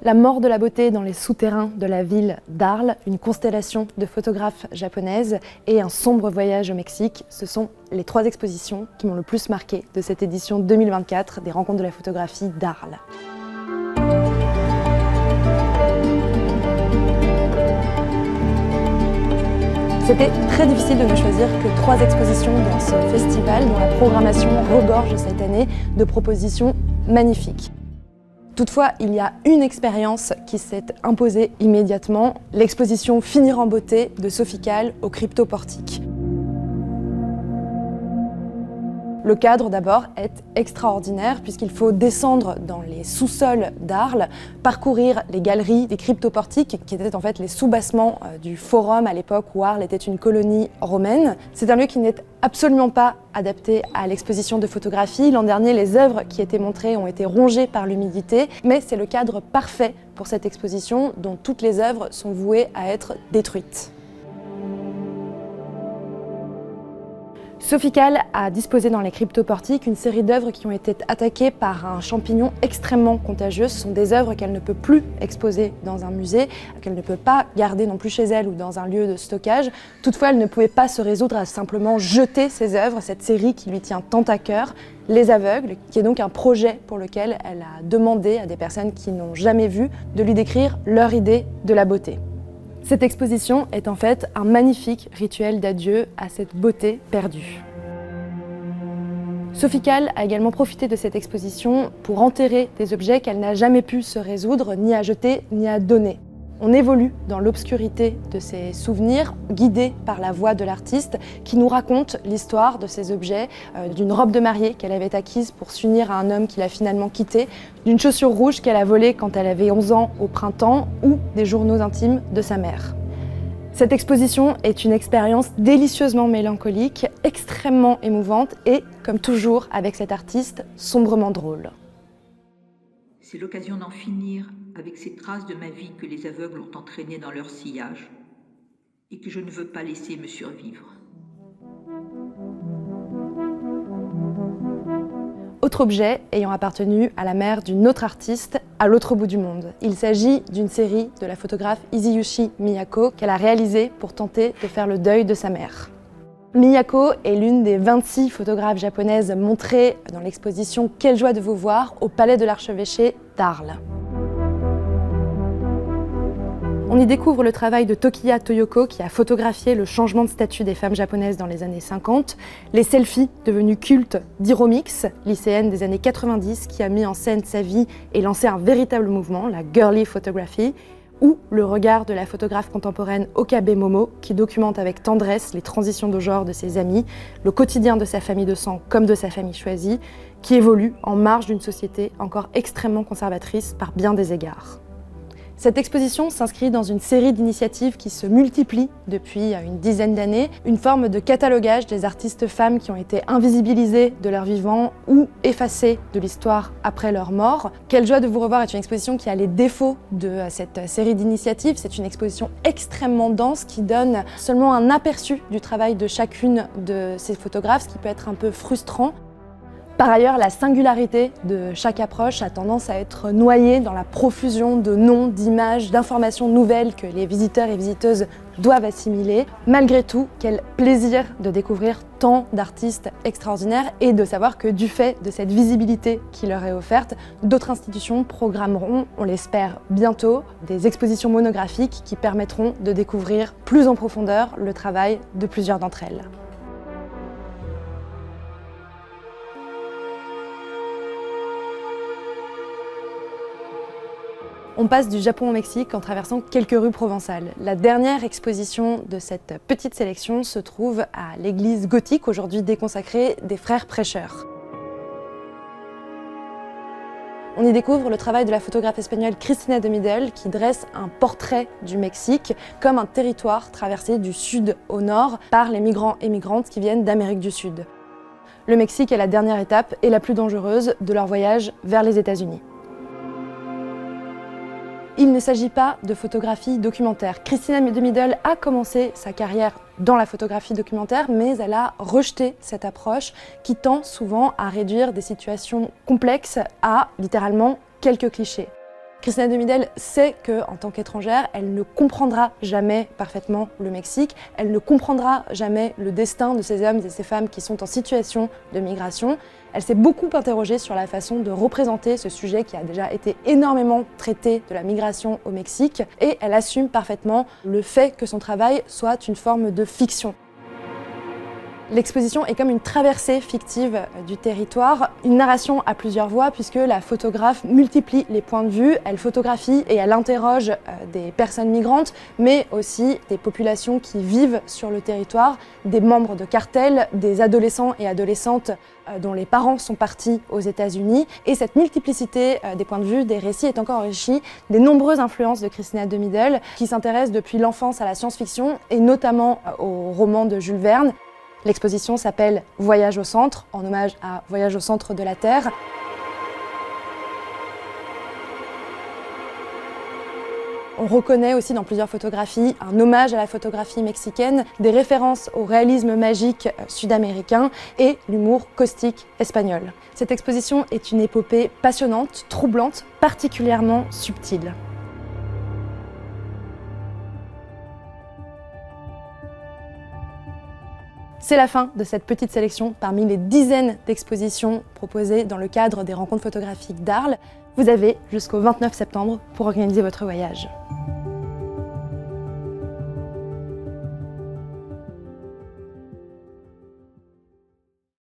La mort de la beauté dans les souterrains de la ville d'Arles, une constellation de photographes japonaises et un sombre voyage au Mexique, ce sont les 3 expositions qui m'ont le plus marqué de cette édition 2024 des Rencontres de la photographie d'Arles. C'était très difficile de ne choisir que 3 expositions dans ce festival dont la programmation regorge cette année de propositions magnifiques. Toutefois, il y a une expérience qui s'est imposée immédiatement, l'exposition Finir en beauté de Sophie Calle au Crypto-Portique. Le cadre d'abord est extraordinaire puisqu'il faut descendre dans les sous-sols d'Arles, parcourir les galeries des cryptoportiques qui étaient en fait les sous-bassements du forum à l'époque où Arles était une colonie romaine. C'est un lieu qui n'est absolument pas adapté à l'exposition de photographie. L'an dernier, les œuvres qui étaient montrées ont été rongées par l'humidité, mais c'est le cadre parfait pour cette exposition dont toutes les œuvres sont vouées à être détruites. Sophie Calle a disposé dans les cryptoportiques une série d'œuvres qui ont été attaquées par un champignon extrêmement contagieux. Ce sont des œuvres qu'elle ne peut plus exposer dans un musée, qu'elle ne peut pas garder non plus chez elle ou dans un lieu de stockage. Toutefois, elle ne pouvait pas se résoudre à simplement jeter ces œuvres, cette série qui lui tient tant à cœur, Les Aveugles, qui est donc un projet pour lequel elle a demandé à des personnes qui n'ont jamais vu de lui décrire leur idée de la beauté. Cette exposition est en fait un magnifique rituel d'adieu à cette beauté perdue. Sophie Calle a également profité de cette exposition pour enterrer des objets qu'elle n'a jamais pu se résoudre, ni à jeter, ni à donner. On évolue dans l'obscurité de ces souvenirs, guidés par la voix de l'artiste, qui nous raconte l'histoire de ces objets, d'une robe de mariée qu'elle avait acquise pour s'unir à un homme qui l'a finalement quittée, d'une chaussure rouge qu'elle a volée quand elle avait 11 ans au printemps, ou des journaux intimes de sa mère. Cette exposition est une expérience délicieusement mélancolique, extrêmement émouvante et, comme toujours avec cet artiste, sombrement drôle. C'est l'occasion d'en finir avec ces traces de ma vie que les aveugles ont entraînées dans leur sillage et que je ne veux pas laisser me survivre. Autre objet ayant appartenu à la mère d'une autre artiste à l'autre bout du monde. Il s'agit d'une série de la photographe Izuyushi Miyako qu'elle a réalisée pour tenter de faire le deuil de sa mère. Miyako est l'une des 26 photographes japonaises montrées dans l'exposition Quelle joie de vous voir au Palais de l'Archevêché d'Arles. On y découvre le travail de Tokiya Toyoko qui a photographié le changement de statut des femmes japonaises dans les années 50, les selfies devenus cultes d'Hiromix, lycéenne des années 90 qui a mis en scène sa vie et lancé un véritable mouvement, la girly photography, ou le regard de la photographe contemporaine Okabe Momo qui documente avec tendresse les transitions de genre de ses amis, le quotidien de sa famille de sang comme de sa famille choisie, qui évolue en marge d'une société encore extrêmement conservatrice par bien des égards. Cette exposition s'inscrit dans une série d'initiatives qui se multiplient depuis une dizaine d'années, une forme de catalogage des artistes femmes qui ont été invisibilisées de leur vivant ou effacées de l'histoire après leur mort. Quelle joie de vous revoir est une exposition qui a les défauts de cette série d'initiatives. C'est une exposition extrêmement dense qui donne seulement un aperçu du travail de chacune de ces photographes, ce qui peut être un peu frustrant. Par ailleurs, la singularité de chaque approche a tendance à être noyée dans la profusion de noms, d'images, d'informations nouvelles que les visiteurs et visiteuses doivent assimiler. Malgré tout, quel plaisir de découvrir tant d'artistes extraordinaires et de savoir que du fait de cette visibilité qui leur est offerte, d'autres institutions programmeront, on l'espère bientôt, des expositions monographiques qui permettront de découvrir plus en profondeur le travail de plusieurs d'entre elles. On passe du Japon au Mexique en traversant quelques rues provençales. La dernière exposition de cette petite sélection se trouve à l'église gothique, aujourd'hui déconsacrée des Frères Prêcheurs. On y découvre le travail de la photographe espagnole Cristina de Middel qui dresse un portrait du Mexique comme un territoire traversé du sud au nord par les migrants et migrantes qui viennent d'Amérique du Sud. Le Mexique est la dernière étape et la plus dangereuse de leur voyage vers les États-Unis. Il ne s'agit pas de photographie documentaire. Cristina de Middel a commencé sa carrière dans la photographie documentaire, mais elle a rejeté cette approche qui tend souvent à réduire des situations complexes à littéralement quelques clichés. Cristina de Midel sait qu'en tant qu'étrangère, elle ne comprendra jamais parfaitement le Mexique, elle ne comprendra jamais le destin de ces hommes et ces femmes qui sont en situation de migration. Elle s'est beaucoup interrogée sur la façon de représenter ce sujet qui a déjà été énormément traité de la migration au Mexique, et elle assume parfaitement le fait que son travail soit une forme de fiction. L'exposition est comme une traversée fictive du territoire, une narration à plusieurs voix puisque la photographe multiplie les points de vue, elle photographie et elle interroge des personnes migrantes, mais aussi des populations qui vivent sur le territoire, des membres de cartels, des adolescents et adolescentes dont les parents sont partis aux États-Unis. Et cette multiplicité des points de vue, des récits est encore enrichie des nombreuses influences de Cristina de Midel, qui s'intéresse depuis l'enfance à la science-fiction et notamment aux romans de Jules Verne. L'exposition s'appelle Voyage au centre, en hommage à Voyage au centre de la Terre. On reconnaît aussi dans plusieurs photographies un hommage à la photographie mexicaine, des références au réalisme magique sud-américain et l'humour caustique espagnol. Cette exposition est une épopée passionnante, troublante, particulièrement subtile. C'est la fin de cette petite sélection parmi les dizaines d'expositions proposées dans le cadre des rencontres photographiques d'Arles. Vous avez jusqu'au 29 septembre pour organiser votre voyage.